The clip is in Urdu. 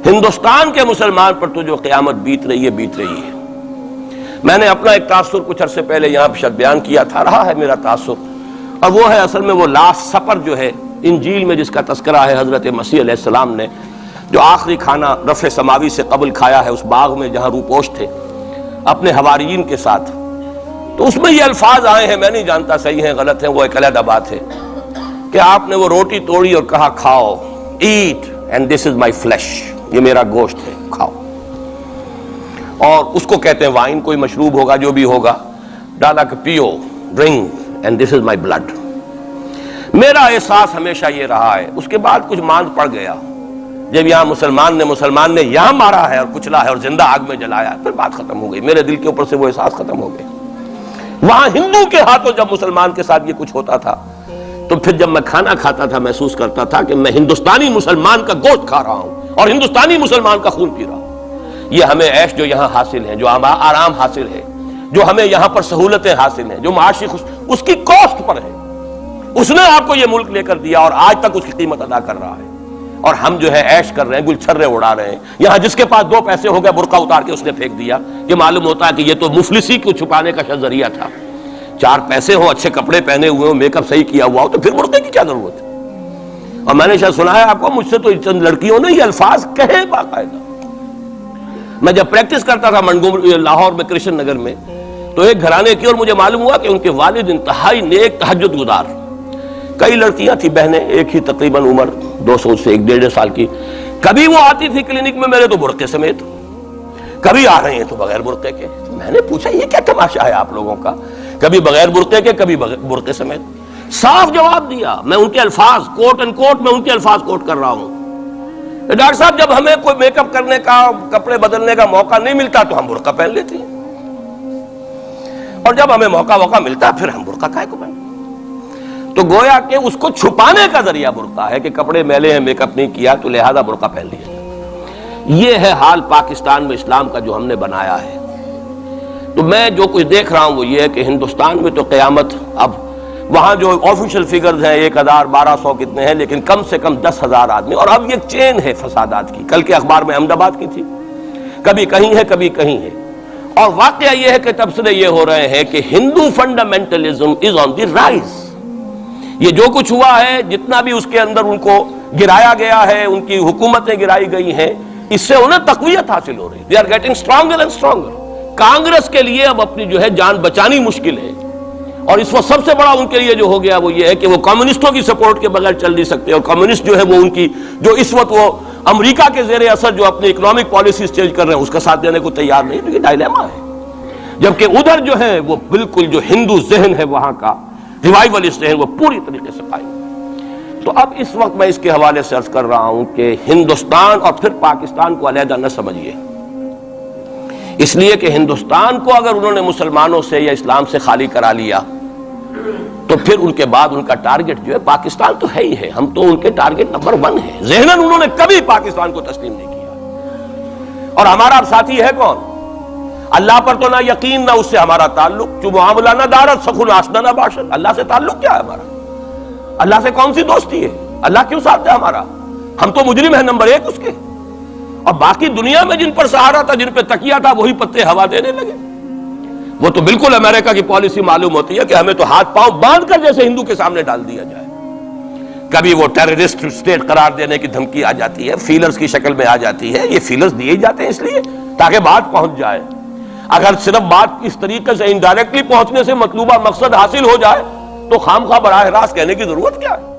ہندوستان کے مسلمان پر تو جو قیامت بیت رہی ہے۔ میں نے اپنا ایک تاثر کچھ عرصے پہلے یہاں پہ بیان کیا تھا، رہا ہے میرا تاثر، اور وہ ہے اصل میں وہ لاسٹ سپر جو ہے انجیل میں جس کا تذکرہ ہے حضرت مسیح علیہ السلام نے جو آخری کھانا رفع سماوی سے قبل کھایا ہے اس باغ میں جہاں روپوش تھے اپنے حواریین کے ساتھ۔ تو اس میں یہ الفاظ آئے ہیں، میں نہیں جانتا صحیح ہیں غلط ہیں، وہ ایک علیحدہ بات ہے، کہ آپ نے وہ روٹی توڑی اور کہا کھاؤ، eat and this is my flesh, یہ میرا گوشت ہے، کھاؤ۔ اور اس کو کہتے ہیں وائن، کوئی مشروب ہوگا جو بھی ہوگا، ڈالا کہ پیو، drink and this is my blood. میرا احساس ہمیشہ یہ رہا ہے، اس کے بعد کچھ ماند پڑ گیا جب یہاں مسلمان نے یہاں مارا ہے اور کچلا ہے اور زندہ آگ میں جلایا ہے، پھر بات ختم ہو گئی، میرے دل کے اوپر سے وہ احساس ختم ہو گیا۔ وہاں ہندو کے ہاتھوں جب مسلمان کے ساتھ یہ کچھ ہوتا تھا تو پھر جب میں کھانا کھاتا تھا محسوس کرتا تھا کہ میں ہندوستانی مسلمان کا گوشت کھا رہا ہوں اور ہندوستانی مسلمان کا خون پی رہا ہوں۔ یہ ہمیں عیش جو یہاں حاصل ہے، جو آرام حاصل ہے، جو ہمیں یہاں پر سہولتیں حاصل ہیں، جو معاشی اس کی کاسٹ پر ہے۔ اس نے آپ کو یہ ملک لے کر دیا اور آج تک اس کی قیمت ادا کر رہا ہے، اور ہم جو ہے عیش کر رہے ہیں، گل چھرے اڑا رہے ہیں۔ یہاں جس کے پاس 2 پیسے ہو گئے برقع اتار کے اس نے پھینک دیا، یہ معلوم ہوتا ہے کہ یہ تو مفلسی کو چھپانے کا ذریعہ تھا۔ 4 پیسے ہو، اچھے کپڑے پہنے ہوئے ہو، میک اپ صحیح کیا ہوا ہو، تو پھر برقعے کی کیا ضرورت ہے؟ اور میں نے شاید سنا ہے آپ کو، مجھ سے تو چند لڑکیوں نے یہ الفاظ کہے باقاعدہ۔ میں جب پریکٹس کرتا تھا لاہور میں کرشن نگر میں، تو ایک گھرانے کی، اور مجھے معلوم ہوا کہ ان کے والد انتہائی نیک تہجد گزار، کئی لڑکیاں تھیں بہنیں، ایک ہی تقریباً عمر 200 سے 1.5 سال کی، کبھی وہ آتی تھی کلینک میں میرے تو برقعے سمیت، کبھی آ رہے ہیں تو بغیر برقعے کے۔ میں نے پوچھا یہ کیا تماشا ہے آپ لوگوں کا، کبھی بغیر برقعے کے کبھی برقعے سمیت۔ صاف جواب دیا، میں ان کے الفاظ کوٹ اینڈ کوٹ میں ان کے الفاظ کوٹ کر رہا ہوں، ڈاکٹر صاحب جب ہمیں کوئی میک اپ کرنے کا، کپڑے بدلنے کا موقع نہیں ملتا تو ہم برقع پہن لیتے ہیں، اور جب ہمیں موقع ملتا پھر ہم برقع کائے کو پہنتے۔ تو گویا کہ اس کو چھپانے کا ذریعہ برقع ہے کہ کپڑے میلے ہیں، میک اپ نہیں کیا تو لہذا برقع پہن لیا۔ یہ ہے حال پاکستان میں اسلام کا جو ہم نے بنایا ہے۔ تو میں جو کچھ دیکھ رہا ہوں وہ یہ ہے کہ ہندوستان میں تو قیامت، اب وہاں جو آفیشیل فگرز ہیں 1000 1200 کتنے ہیں، لیکن کم سے کم 10,000 آدمی، اور اب یہ چین ہے فسادات کی۔ کل کے اخبار میں احمد آباد کی تھی، کبھی کہیں ہے کبھی کہیں ہے، اور واقعہ یہ ہے کہ تبصرے یہ ہو رہے ہیں کہ ہندو فنڈامنٹلزم از آن دی رائز۔ یہ جو کچھ ہوا ہے، جتنا بھی اس کے اندر ان کو گرایا گیا ہے، ان کی حکومتیں گرائی گئی ہیں، اس سے انہیں تقویت حاصل ہو رہی ہے، they are getting stronger and stronger. Congress کے لیے اب اپنی جو ہے جان بچانی مشکل ہے، اور اس وقت سب سے بڑا ان کے لیے جو ہو گیا وہ یہ ہے کہ وہ کمیونسٹوں کی سپورٹ کے بغیر چل نہیں سکتے، اور کمیونسٹ جو ہے وہ ان کی جو اس وقت وہ امریکہ کے زیر اثر جو اپنی اکنامک پالیسیز چینج کر رہے ہیں اس کا ساتھ دینے کو تیار نہیں، تو یہ ڈائلیما ہے۔ جبکہ ادھر جو ہے وہ بالکل جو ہندو ذہن ہے وہاں کا ریوائولسٹ ذہن وہ پوری طریقے سے قائم۔ تو اب اس وقت میں اس کے حوالے سے عرض کر رہا ہوں کہ ہندوستان اور پھر پاکستان کو علیحدہ نہ سمجھیے، اس لیے کہ ہندوستان کو اگر انہوں نے مسلمانوں سے یا اسلام سے خالی کرا لیا تو پھر ان کے بعد ان کا ٹارگٹ جو ہے پاکستان تو ہے ہی ہے، ہم تو ان کے ٹارگٹ نمبر 1 ہیں۔ ذہناً انہوں نے کبھی پاکستان کو تسلیم نہیں کیا، اور ہمارا اب ساتھی ہے کون؟ اللہ پر تو نہ یقین نہ اس سے ہمارا تعلق، جو معاملہ نہ دارت سخن آشنا نہ باشد۔ اللہ سے تعلق کیا ہے ہمارا؟ اللہ سے کون سی دوستی ہے؟ اللہ کیوں ساتھ ہے ہمارا؟ ہم تو مجرم ہیں نمبر 1 اس کے، اور باقی دنیا میں جن پر سہارا تھا، جن پہ تکیہ تھا، وہی پتے ہوا دینے لگے۔ وہ تو بالکل امریکہ کی پالیسی معلوم ہوتی ہے کہ ہمیں تو ہاتھ پاؤں باندھ کر جیسے ہندو کے سامنے ڈال دیا جائے۔ کبھی وہ ٹیررسٹ اسٹیٹ قرار دینے کی دھمکی آ جاتی ہے، فیلرز کی شکل میں آ جاتی ہے۔ یہ فیلرز دیے جاتے ہیں اس لیے تاکہ بات پہنچ جائے۔ اگر صرف بات اس طریقے سے انڈائریکٹلی پہنچنے سے مطلوبہ مقصد حاصل ہو جائے تو خام خواہ براہ راست کہنے کی ضرورت کیا ہے؟